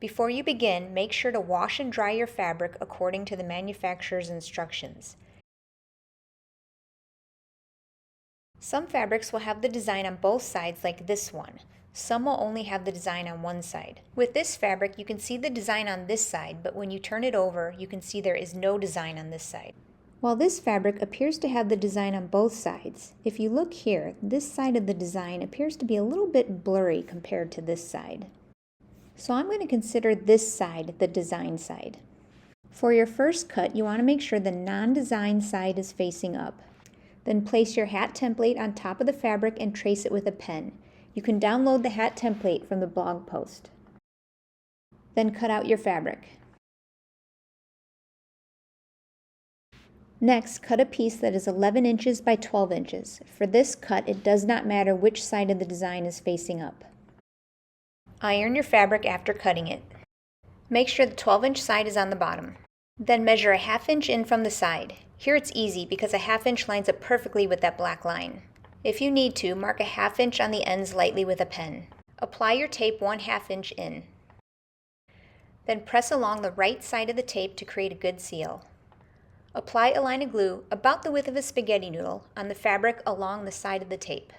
Before you begin, make sure to wash and dry your fabric according to the manufacturer's instructions. Some fabrics will have the design on both sides like this one. Some will only have the design on one side. With this fabric, you can see the design on this side, but when you turn it over, you can see there is no design on this side. While this fabric appears to have the design on both sides, if you look here, this side of the design appears to be a little bit blurry compared to this side. So I'm going to consider this side the design side. For your first cut, you want to make sure the non-design side is facing up. Then place your hat template on top of the fabric and trace it with a pen. You can download the hat template from the blog post. Then cut out your fabric. Next, cut a piece that is 11 inches by 12 inches. For this cut, it does not matter which side of the design is facing up. Iron your fabric after cutting it. Make sure the 12-inch side is on the bottom. Then measure a 1/2 inch in from the side. Here it's easy because a 1/2 inch lines up perfectly with that black line. If you need to, mark a 1/2 inch on the ends lightly with a pen. Apply your tape 1/2 inch in. Then press along the right side of the tape to create a good seal. Apply a line of glue about the width of a spaghetti noodle on the fabric along the side of the tape.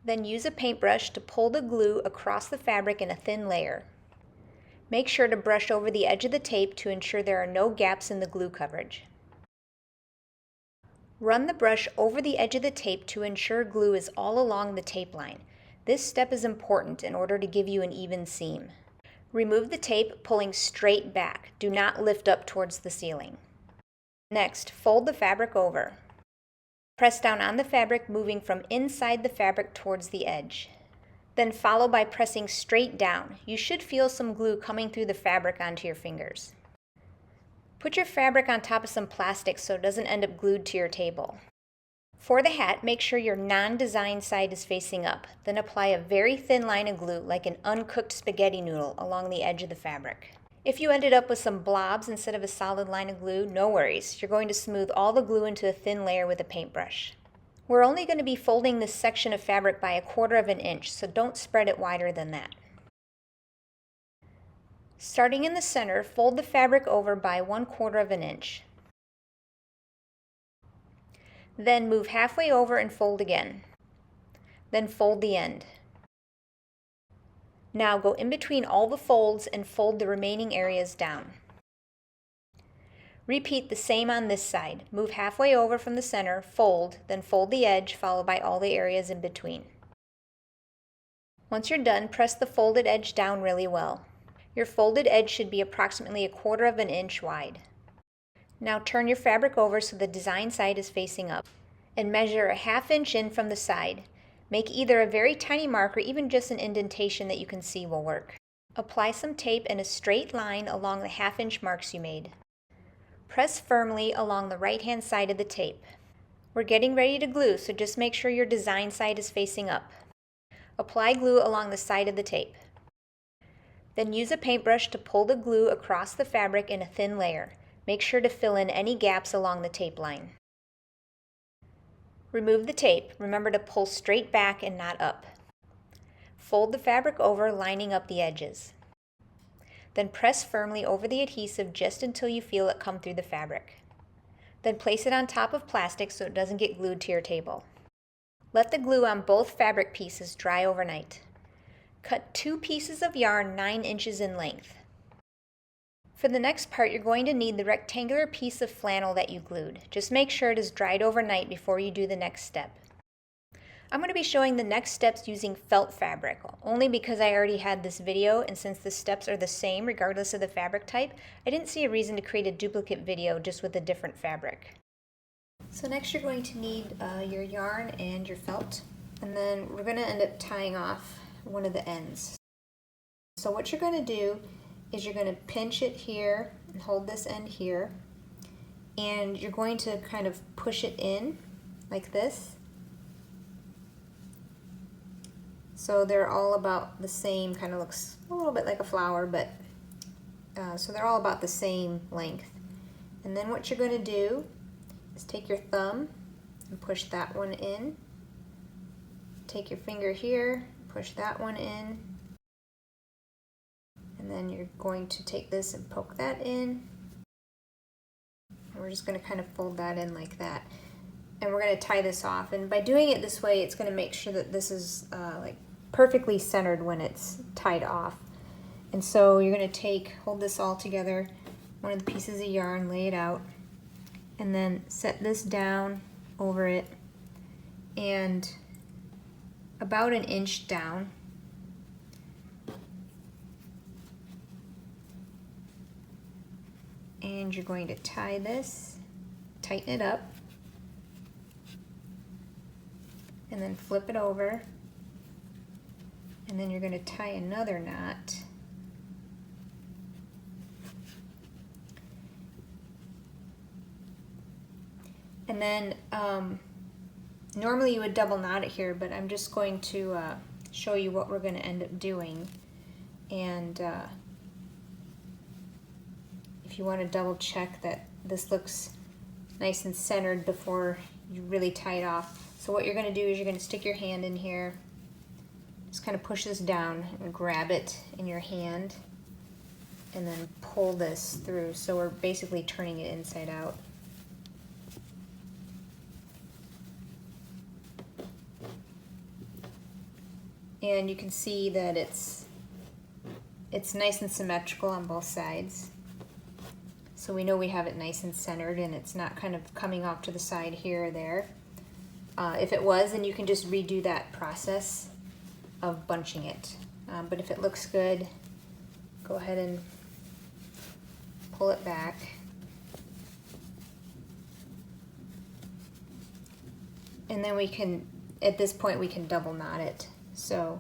Then use a paintbrush to pull the glue across the fabric in a thin layer. Make sure to brush over the edge of the tape to ensure there are no gaps in the glue coverage. Run the brush over the edge of the tape to ensure glue is all along the tape line. This step is important in order to give you an even seam. Remove the tape, pulling straight back. Do not lift up towards the ceiling. Next, fold the fabric over. Press down on the fabric, moving from inside the fabric towards the edge. Then follow by pressing straight down. You should feel some glue coming through the fabric onto your fingers. Put your fabric on top of some plastic so it doesn't end up glued to your table. For the hat, make sure your non-design side is facing up. Then apply a very thin line of glue like an uncooked spaghetti noodle along the edge of the fabric. If you ended up with some blobs instead of a solid line of glue, no worries. You're going to smooth all the glue into a thin layer with a paintbrush. We're only going to be folding this section of fabric by 1/4 inch, so don't spread it wider than that. Starting in the center, fold the fabric over by 1/4 inch. Then move halfway over and fold again. Then fold the end. Now go in between all the folds and fold the remaining areas down. Repeat the same on this side. Move halfway over from the center, fold, then fold the edge, followed by all the areas in between. Once you're done, press the folded edge down really well. Your folded edge should be approximately 1/4 inch wide. Now turn your fabric over so the design side is facing up, and measure a 1/2 inch in from the side. Make either a very tiny mark or even just an indentation that you can see will work. Apply some tape in a straight line along the 1/2 inch marks you made. Press firmly along the right-hand side of the tape. We're getting ready to glue, so just make sure your design side is facing up. Apply glue along the side of the tape. Then use a paintbrush to pull the glue across the fabric in a thin layer. Make sure to fill in any gaps along the tape line. Remove the tape. Remember to pull straight back and not up. Fold the fabric over, lining up the edges. Then press firmly over the adhesive just until you feel it come through the fabric. Then place it on top of plastic so it doesn't get glued to your table. Let the glue on both fabric pieces dry overnight. Cut 2 pieces of yarn 9 inches in length. For the next part, you're going to need the rectangular piece of flannel that you glued. Just make sure it is dried overnight before you do the next step. I'm going to be showing the next steps using felt fabric, only because I already had this video, and since the steps are the same regardless of the fabric type, I didn't see a reason to create a duplicate video just with a different fabric. So next you're going to need your yarn and your felt, and then we're going to end up tying off one of the ends. So what you're going to do is you're going to pinch it here and hold this end here, and you're going to kind of push it in like this. So they're all about the same, kind of looks a little bit like a flower, but so they're all about the same length. And then what you're going to do is take your thumb and push that one in. Take your finger here, push that one in, then you're going to take this and poke that in. And we're just going to kind of fold that in like that. And we're going to tie this off. And by doing it this way, it's going to make sure that this is like perfectly centered when it's tied off. And so you're going to hold this all together, one of the pieces of yarn, lay it out, and then set this down over it and about an inch down. And you're going to tie this, tighten it up, and then flip it over, and then you're going to tie another knot. And then normally you would double knot it here, but I'm just going to show you what we're going to end up doing. And if you want to double check that this looks nice and centered before you really tie it off. So what you're going to do is you're going to stick your hand in here, just kind of push this down and grab it in your hand, and then pull this through. So we're basically turning it inside out. And you can see that it's nice and symmetrical on both sides. So we know we have it nice and centered and it's not kind of coming off to the side here or there. If it was, then you can just redo that process of bunching it. But if it looks good, go ahead and pull it back. And then we can, at this point, we can double knot it. So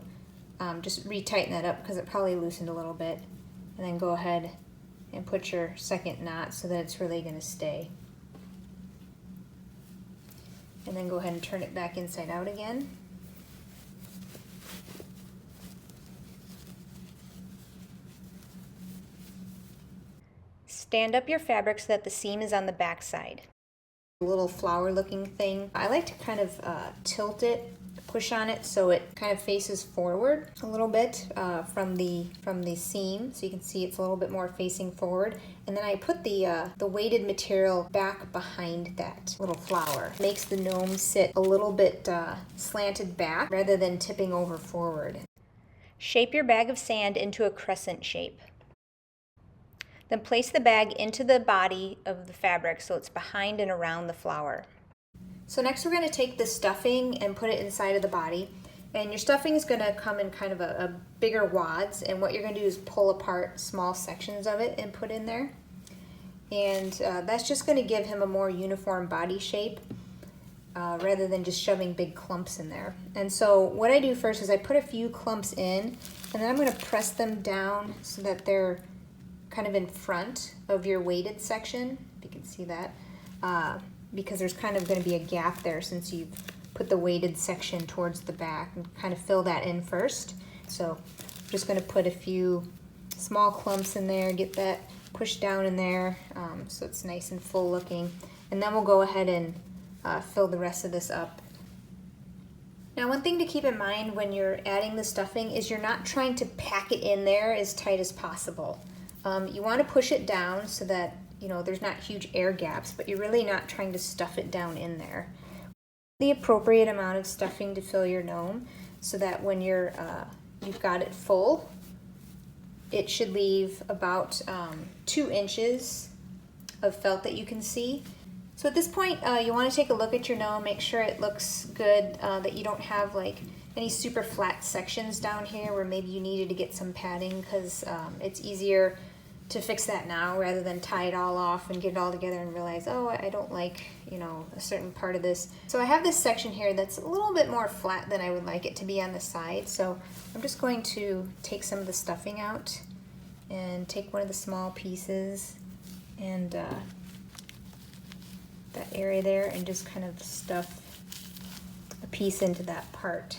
just retighten that up because it probably loosened a little bit. And then go ahead and put your second knot so that it's really going to stay. And then go ahead and turn it back inside out again. Stand up your fabric so that the seam is on the back side. A little flower looking thing. I like to kind of tilt it, push on it so it kind of faces forward a little bit from the seam, so you can see it's a little bit more facing forward. And then I put the weighted material back behind that little flower. Makes the gnome sit a little bit slanted back rather than tipping over forward. Shape your bag of sand into a crescent shape. Then place the bag into the body of the fabric so it's behind and around the flower. So next we're going to take the stuffing and put it inside of the body. And your stuffing is going to come in kind of a bigger wads, and what you're going to do is pull apart small sections of it and put in there. And that's just going to give him a more uniform body shape rather than just shoving big clumps in there. And so what I do first is I put a few clumps in, and then I'm going to press them down so that they're kind of in front of your weighted section, if you can see that, because there's kind of going to be a gap there since you've put the weighted section towards the back, and kind of fill that in first. So I'm just going to put a few small clumps in there, get that pushed down in there so it's nice and full looking, and then we'll go ahead and fill the rest of this up. Now, one thing to keep in mind when you're adding the stuffing is you're not trying to pack it in there as tight as possible. You want to push it down so that there's not huge air gaps, but you're really not trying to stuff it down in there. The appropriate amount of stuffing to fill your gnome so that when you've got it full, it should leave about 2 inches of felt that you can see. So at this point, you want to take a look at your gnome, make sure it looks good, that you don't have like any super flat sections down here where maybe you needed to get some padding, because it's easier to fix that now rather than tie it all off and get it all together and realize, oh, I don't like, a certain part of this. So I have this section here that's a little bit more flat than I would like it to be on the side. So I'm just going to take some of the stuffing out and take one of the small pieces and that area there and just kind of stuff a piece into that part.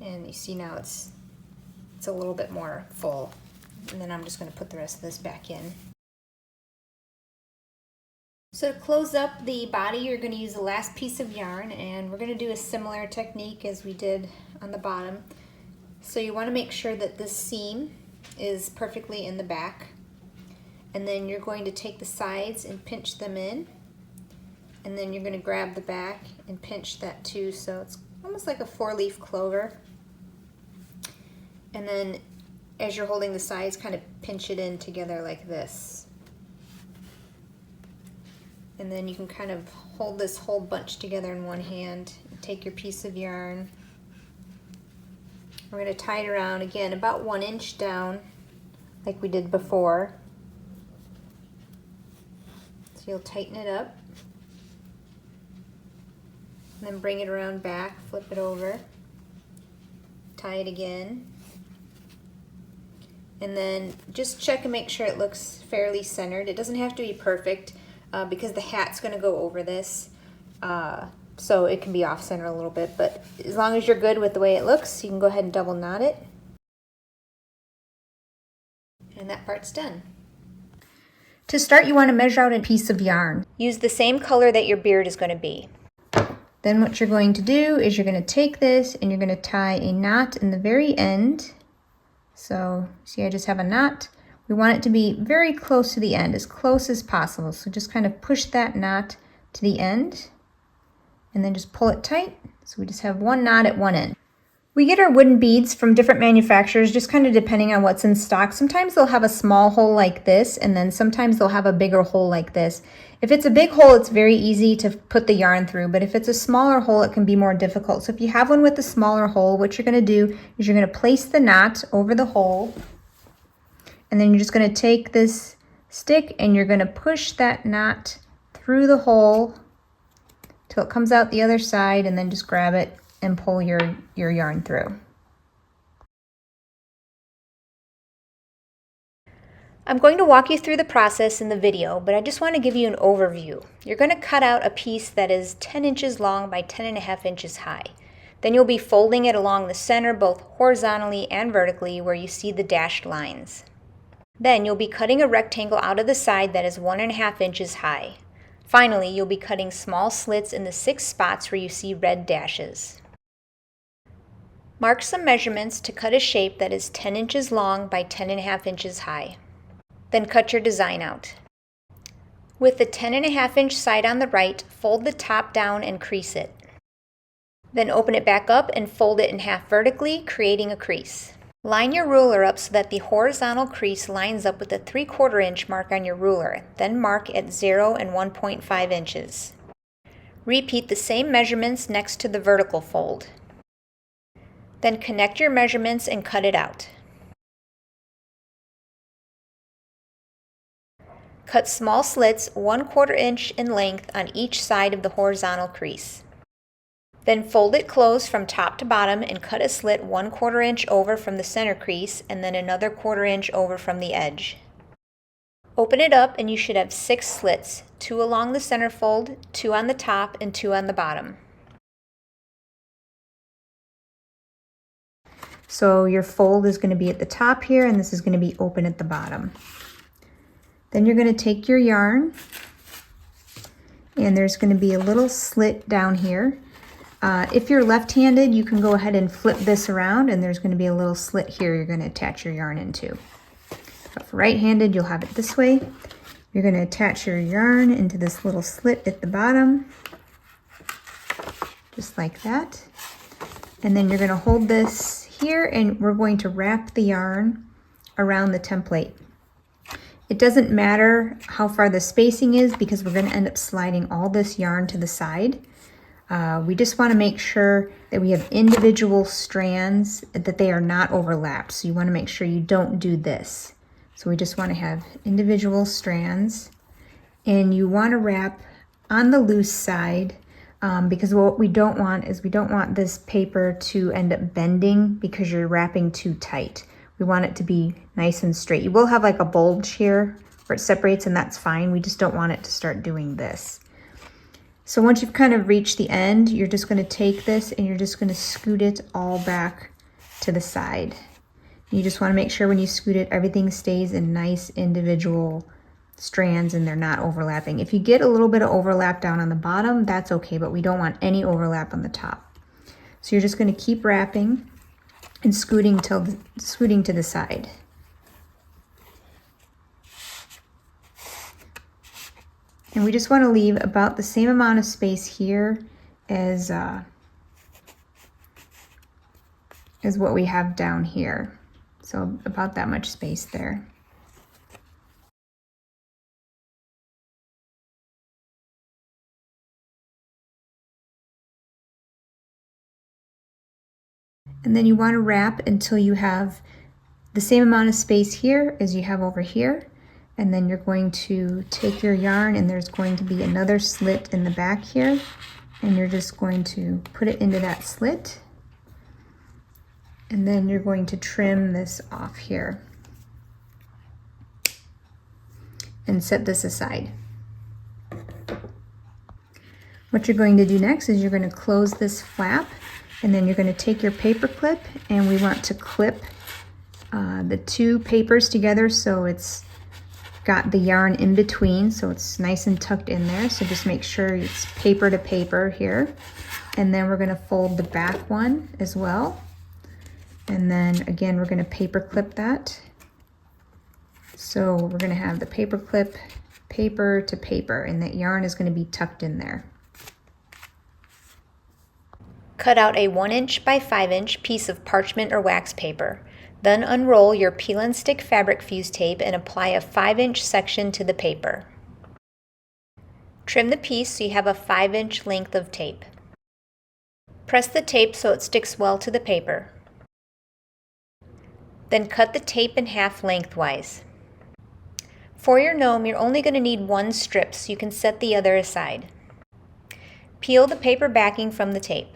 And you see now it's a little bit more full. And then I'm just going to put the rest of this back in. So to close up the body, you're going to use the last piece of yarn, and we're going to do a similar technique as we did on the bottom. So you want to make sure that this seam is perfectly in the back. And then you're going to take the sides and pinch them in. And then you're going to grab the back and pinch that too, so it's almost like a 4-leaf clover. And then as you're holding the sides, kind of pinch it in together like this. And then you can kind of hold this whole bunch together in one hand. Take your piece of yarn. We're going to tie it around, again, about 1 inch down, like we did before. So you'll tighten it up. And then bring it around back, flip it over, tie it again. And then just check and make sure it looks fairly centered. It doesn't have to be perfect because the hat's going to go over this. So it can be off center a little bit, but as long as you're good with the way it looks, you can go ahead and double knot it. And that part's done. To start, you want to measure out a piece of yarn. Use the same color that your beard is going to be. Then what you're going to do is you're going to take this and you're going to tie a knot in the very end. So see, I just have a knot. We want it to be very close to the end, as close as possible. So just kind of push that knot to the end and then just pull it tight. So we just have one knot at one end. We get our wooden beads from different manufacturers, just kind of depending on what's in stock. Sometimes they'll have a small hole like this, and then sometimes they'll have a bigger hole like this. If it's a big hole, it's very easy to put the yarn through, but if it's a smaller hole, it can be more difficult. So if you have one with a smaller hole, what you're going to do is you're going to place the knot over the hole, and then you're just going to take this stick and you're going to push that knot through the hole till it comes out the other side, and then just grab it and pull your yarn through. I'm going to walk you through the process in the video, but I just want to give you an overview. You're going to cut out a piece that is 10 inches long by 10.5 inches high. Then you'll be folding it along the center, both horizontally and vertically, where you see the dashed lines. Then you'll be cutting a rectangle out of the side that is 1.5 inches high. Finally, you'll be cutting small slits in the 6 spots where you see red dashes. Mark some measurements to cut a shape that is 10 inches long by 10.5 inches high. Then cut your design out. With the 10.5 inch side on the right, fold the top down and crease it. Then open it back up and fold it in half vertically, creating a crease. Line your ruler up so that the horizontal crease lines up with the 3/4 inch mark on your ruler, then mark at 0 and 1.5 inches. Repeat the same measurements next to the vertical fold. Then connect your measurements and cut it out. Cut small slits 1/4 inch in length on each side of the horizontal crease. Then fold it closed from top to bottom and cut a slit 1/4 inch over from the center crease and then another 1/4 inch over from the edge. Open it up and you should have 6 slits, 2 along the center fold, 2 on the top, and 2 on the bottom. So your fold is going to be at the top here, and this is going to be open at the bottom. Then you're going to take your yarn, and there's going to be a little slit down here. If you're left-handed, you can go ahead and flip this around, and there's going to be a little slit here you're going to attach your yarn into. But for right-handed, you'll have it this way. You're going to attach your yarn into this little slit at the bottom, just like that. And then you're going to hold this here, and we're going to wrap the yarn around the template. It doesn't matter how far the spacing is because we're going to end up sliding all this yarn to the side. We just want to make sure that we have individual strands, that they are not overlapped. So you want to make sure you don't do this. So we just want to have individual strands, and you want to wrap on the loose side. Because what we don't want is we don't want this paper to end up bending because you're wrapping too tight. We want it to be nice and straight. You will have like a bulge here where it separates, and that's fine. We just don't want it to start doing this. So once you've kind of reached the end, you're just going to take this and you're just going to scoot it all back to the side. You just want to make sure when you scoot it, everything stays in nice individual strands and they're not overlapping. If you get a little bit of overlap down on the bottom, that's okay, but we don't want any overlap on the top. So you're just going to keep wrapping and scooting to the side. And we just want to leave about the same amount of space here as what we have down here. So about that much space there. And then you want to wrap until you have the same amount of space here as you have over here. And then you're going to take your yarn, and there's going to be another slit in the back here. And you're just going to put it into that slit. And then you're going to trim this off here and set this aside. What you're going to do next is you're going to close this flap, and then you're going to take your paper clip, and we want to clip the two papers together so it's got the yarn in between, so it's nice and tucked in there. So just make sure it's paper to paper here. And then we're going to fold the back one as well. And then again, we're going to paper clip that. So we're going to have the paper clip, paper to paper, and that yarn is going to be tucked in there. Cut out a 1" by 5" piece of parchment or wax paper. Then unroll your peel and stick fabric fuse tape and apply a 5" section to the paper. Trim the piece so you have a 5" length of tape. Press the tape so it sticks well to the paper. Then cut the tape in half lengthwise. For your gnome, you're only going to need 1 strip, so you can set the other aside. Peel the paper backing from the tape.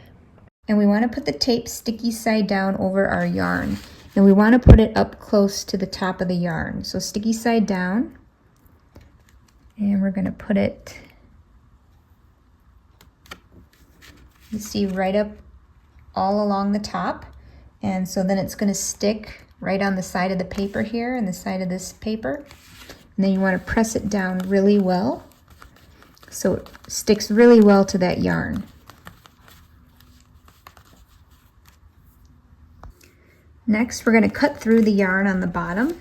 And we want to put the tape sticky side down over our yarn. And we want to put it up close to the top of the yarn. So sticky side down. And we're going to put it, you see, right up all along the top. And so then it's going to stick right on the side of the paper here and the side of this paper. And then you want to press it down really well so it sticks really well to that yarn. Next, we're going to cut through the yarn on the bottom.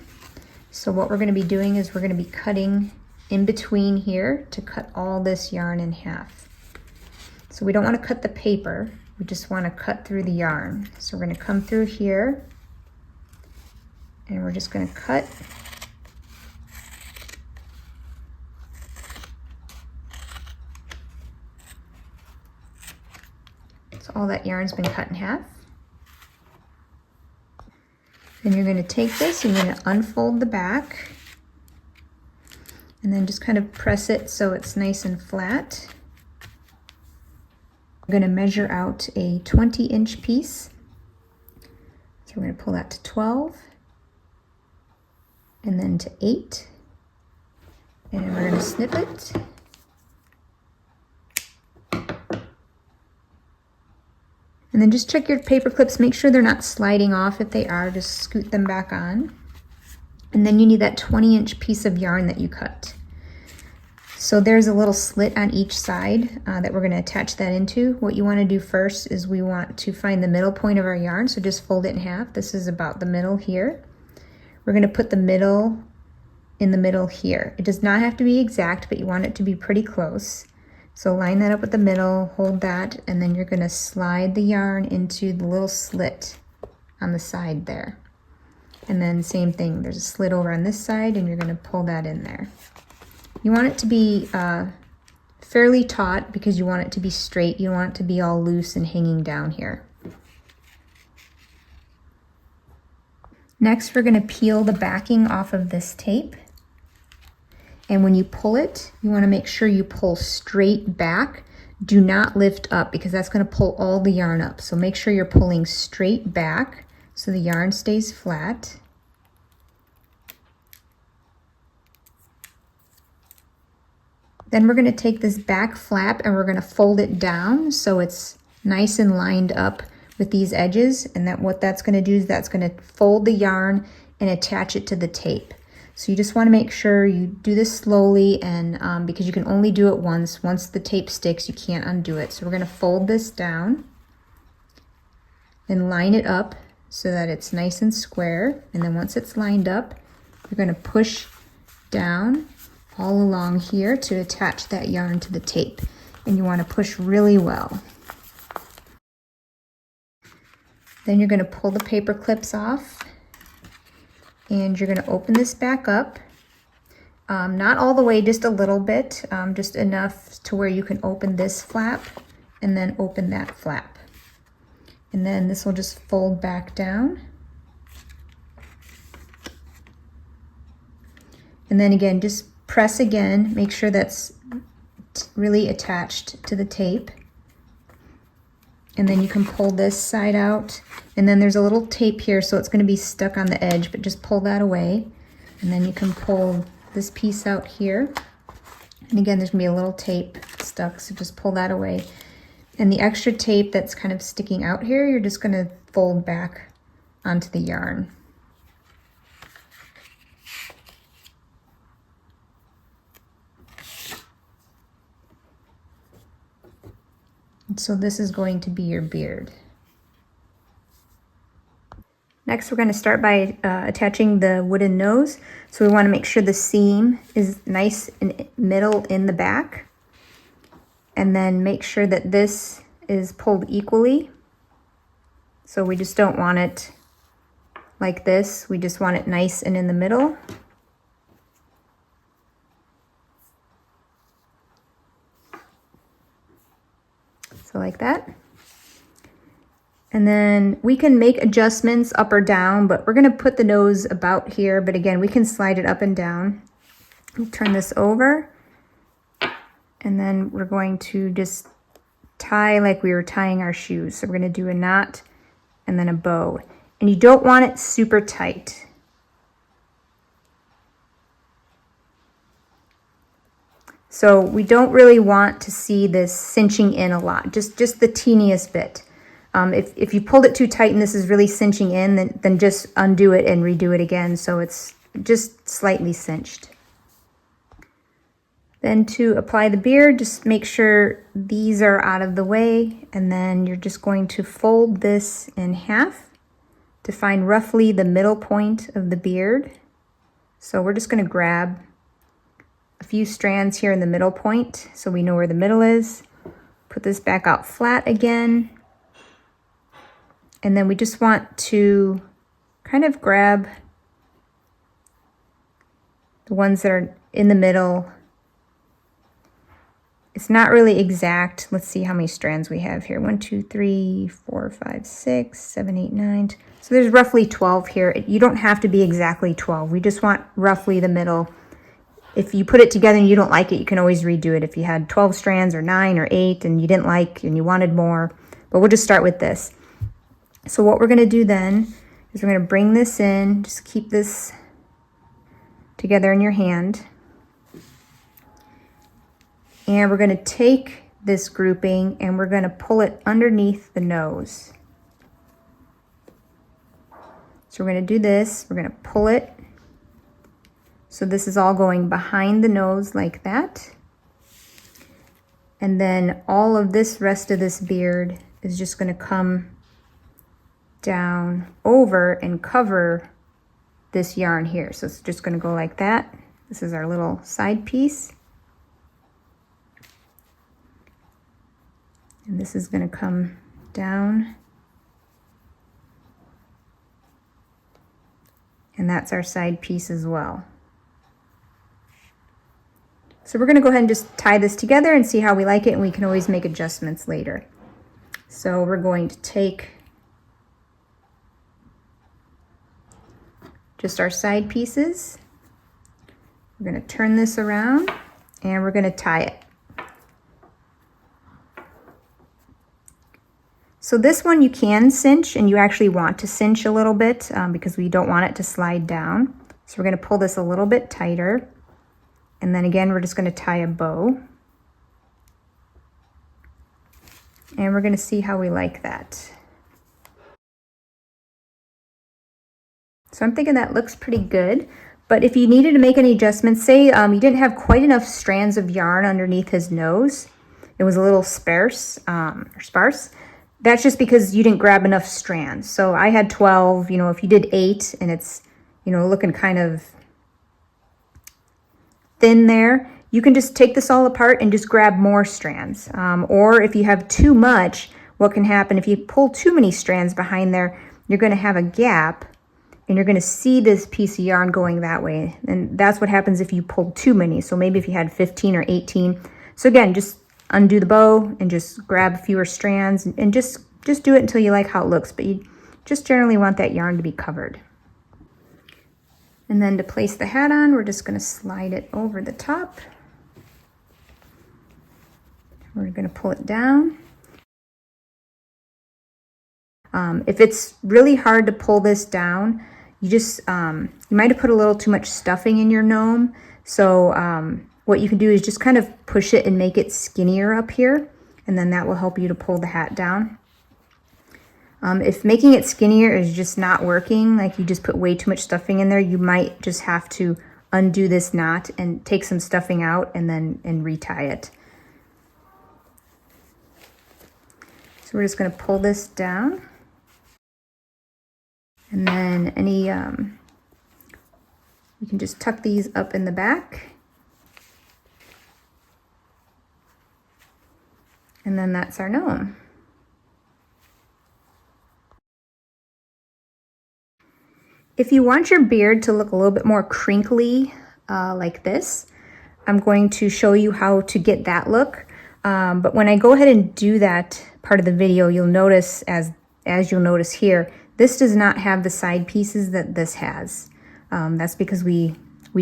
So what we're going to be doing is we're going to be cutting in between here to cut all this yarn in half. So we don't want to cut the paper, we just want to cut through the yarn. So we're going to come through here and we're just going to cut. So all that yarn's been cut in half. Then you're going to take this and you're going to unfold the back and then just kind of press it so it's nice and flat. We're going to measure out a 20" piece. So we're going to pull that to 12 and then to 8, and we're going to snip it. And then just check your paper clips, make sure they're not sliding off. If they are, just scoot them back on. And then you need that 20" piece of yarn that you cut. So there's a little slit on each side that we're going to attach that into. What you want to do first is we want to find the middle point of our yarn, so just fold it in half. This is about the middle here. We're going to put the middle in the middle here. It does not have to be exact, but you want it to be pretty close. So line that up with the middle, hold that, and then you're going to slide the yarn into the little slit on the side there. And then same thing, there's a slit over on this side, and you're going to pull that in there. You want it to be fairly taut because you want it to be straight. You don't want it to be all loose and hanging down here. Next, we're going to peel the backing off of this tape. And when you pull it, you want to make sure you pull straight back. Do not lift up because that's going to pull all the yarn up. So make sure you're pulling straight back so the yarn stays flat. Then we're going to take this back flap and we're going to fold it down so it's nice and lined up with these edges. And what that's going to do is that's going to fold the yarn and attach it to the tape. So you just want to make sure you do this slowly, and because you can only do it once. Once the tape sticks, you can't undo it. So we're going to fold this down and line it up so that it's nice and square. And then once it's lined up, you're going to push down all along here to attach that yarn to the tape. And you want to push really well. Then you're going to pull the paper clips off and you're going to open this back up. Not all the way, just a little bit, just enough to where you can open this flap and then open that flap. And then this will just fold back down. And then again, just press again, make sure that's really attached to the tape. And then you can pull this side out. And then there's a little tape here, so it's going to be stuck on the edge, but just pull that away. And then you can pull this piece out here. And again, there's going to be a little tape stuck, so just pull that away. And the extra tape that's kind of sticking out here, you're just going to fold back onto the yarn. And so this is going to be your beard. Next, we're going to start by attaching the wooden nose. So we want to make sure the seam is nice and middle in the back. And then make sure that this is pulled equally. So we just don't want it like this. We just want it nice and in the middle. So like that. And then we can make adjustments up or down, but we're going to put the nose about here. But again, we can slide it up and down. We'll turn this over. And then we're going to just tie like we were tying our shoes. So we're going to do a knot and then a bow. And you don't want it super tight. So we don't really want to see this cinching in a lot, just the teeniest bit. If you pulled it too tight and this is really cinching in, then just undo it and redo it again so it's just slightly cinched. Then to apply the beard, just make sure these are out of the way, and then you're just going to fold this in half to find roughly the middle point of the beard. So we're just going to grab a few strands here in the middle point so we know where the middle is. Put this back out flat again. And then we just want to kind of grab the ones that are in the middle. It's not really exact. Let's see how many strands we have here. 1, 2, 3, 4, 5, 6, 7, 8, 9. So there's roughly 12 here. You don't have to be exactly 12. We just want roughly the middle. If you put it together and you don't like it, you can always redo it. If you had 12 strands or 9 or 8 and you didn't like and you wanted more, but we'll just start with this. So what we're going to do then is we're going to bring this in, just keep this together in your hand. And we're going to take this grouping and we're going to pull it underneath the nose. So we're going to do this, we're going to pull it. So this is all going behind the nose like that. And then all of this rest of this beard is just going to come down over and cover this yarn here. So it's just going to go like that. This is our little side piece. And this is going to come down. And that's our side piece as well. So we're going to go ahead and just tie this together and see how we like it, and we can always make adjustments later. So we're going to take just our side pieces. We're going to turn this around and we're going to tie it. So this one you can cinch, and you actually want to cinch a little bit because we don't want it to slide down. So we're going to pull this a little bit tighter. And then again, we're just going to tie a bow. And we're going to see how we like that. So I'm thinking that looks pretty good. But if you needed to make any adjustments, say you didn't have quite enough strands of yarn underneath his nose, it was a little sparse, that's just because you didn't grab enough strands. So I had 12, if you did 8 and it's, looking kind of thin there, you can just take this all apart and just grab more strands. Or if you have too much, what can happen if you pull too many strands behind there, you're going to have a gap and you're going to see this piece of yarn going that way. And that's what happens if you pull too many. So maybe if you had 15 or 18. So again, just undo the bow and just grab fewer strands and just do it until you like how it looks. But you just generally want that yarn to be covered. And then to place the hat on, we're just going to slide it over the top. We're going to pull it down. If it's really hard to pull this down, you just, you might have put a little too much stuffing in your gnome. So what you can do is just kind of push it and make it skinnier up here. And then that will help you to pull the hat down. If making it skinnier is just not working, like you just put way too much stuffing in there, you might just have to undo this knot and take some stuffing out and then retie it. So we're just going to pull this down. And then you can just tuck these up in the back. And then that's our gnome. If you want your beard to look a little bit more crinkly like this, I'm going to show you how to get that look. But when I go ahead and do that part of the video, you'll notice, as you'll notice here, this does not have the side pieces that this has. That's because we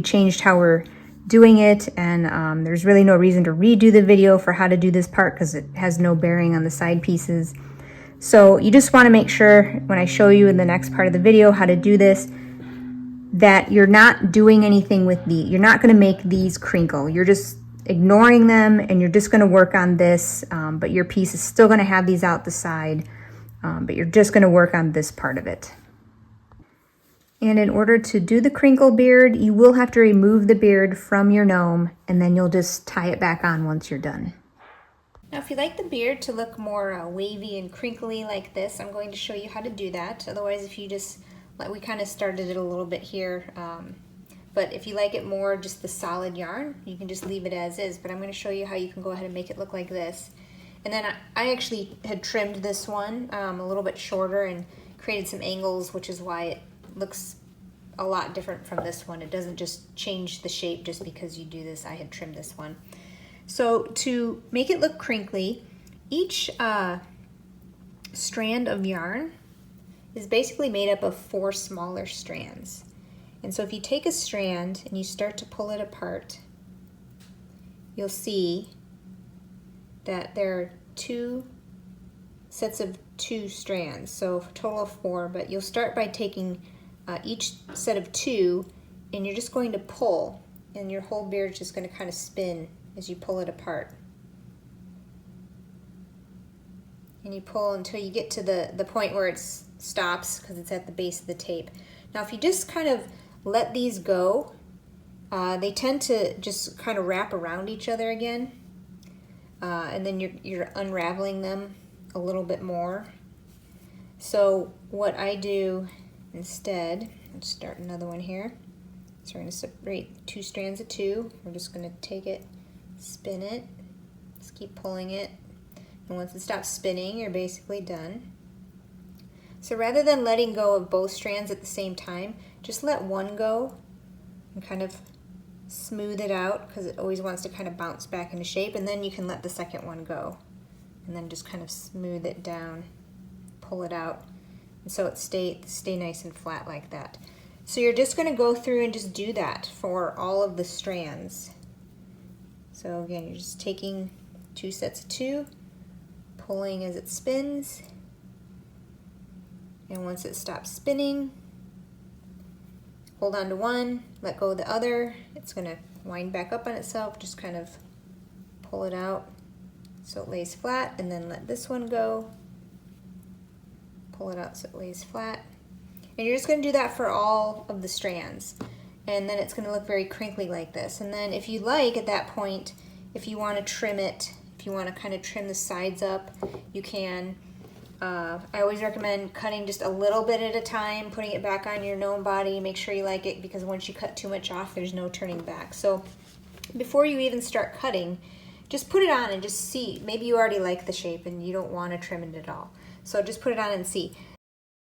changed how we're doing it, and there's really no reason to redo the video for how to do this part because it has no bearing on the side pieces. So you just want to make sure when I show you in the next part of the video how to do this, that you're not doing anything with you're not going to make these crinkle. You're just ignoring them and you're just going to work on this, but your piece is still going to have these out the side, but you're just going to work on this part of it. And in order to do the crinkle beard, you will have to remove the beard from your gnome, and then you'll just tie it back on once you're done. Now, if you like the beard to look more wavy and crinkly like this, I'm going to show you how to do that. Otherwise, if you just, like we kind of started it a little bit here, but if you like it more just the solid yarn, you can just leave it as is. But I'm going to show you how you can go ahead and make it look like this. And then I actually had trimmed this one a little bit shorter and created some angles, which is why it looks a lot different from this one. It doesn't just change the shape just because you do this. I had trimmed this one. So to make it look crinkly, each strand of yarn is basically made up of 4 smaller strands. And so if you take a strand and you start to pull it apart, you'll see that there are 2 sets of 2 strands, so a total of 4, but you'll start by taking each set of 2 and you're just going to pull, and your whole beard is just going to kind of spin as you pull it apart. And you pull until you get to the point where it stops because it's at the base of the tape. Now if you just kind of let these go, they tend to just kind of wrap around each other again, and then you're unraveling them a little bit more. So what I do instead, let's start another one here. So we're going to separate 2 strands of 2. We're just going to take it, spin it, just keep pulling it, and once it stops spinning, you're basically done. So rather than letting go of both strands at the same time, just let one go and kind of smooth it out because it always wants to kind of bounce back into shape, and then you can let the second one go and then just kind of smooth it down, pull it out, and so it stay nice and flat like that. So you're just going to go through and just do that for all of the strands. So again, you're just taking 2 sets of 2, pulling as it spins, and once it stops spinning, hold on to one, let go of the other. It's going to wind back up on itself, just kind of pull it out so it lays flat, and then let this one go, pull it out so it lays flat. And you're just going to do that for all of the strands, and then it's going to look very crinkly like this. And then if you like, at that point, if you want to trim it, if you want to kind of trim the sides up, you can. I always recommend cutting just a little bit at a time, putting it back on your gnome body. Make sure you like it, because once you cut too much off, there's no turning back. So Before you even start cutting, just put it on and just see. Maybe you already like the shape and you don't want to trim it at all. So just put it on and see.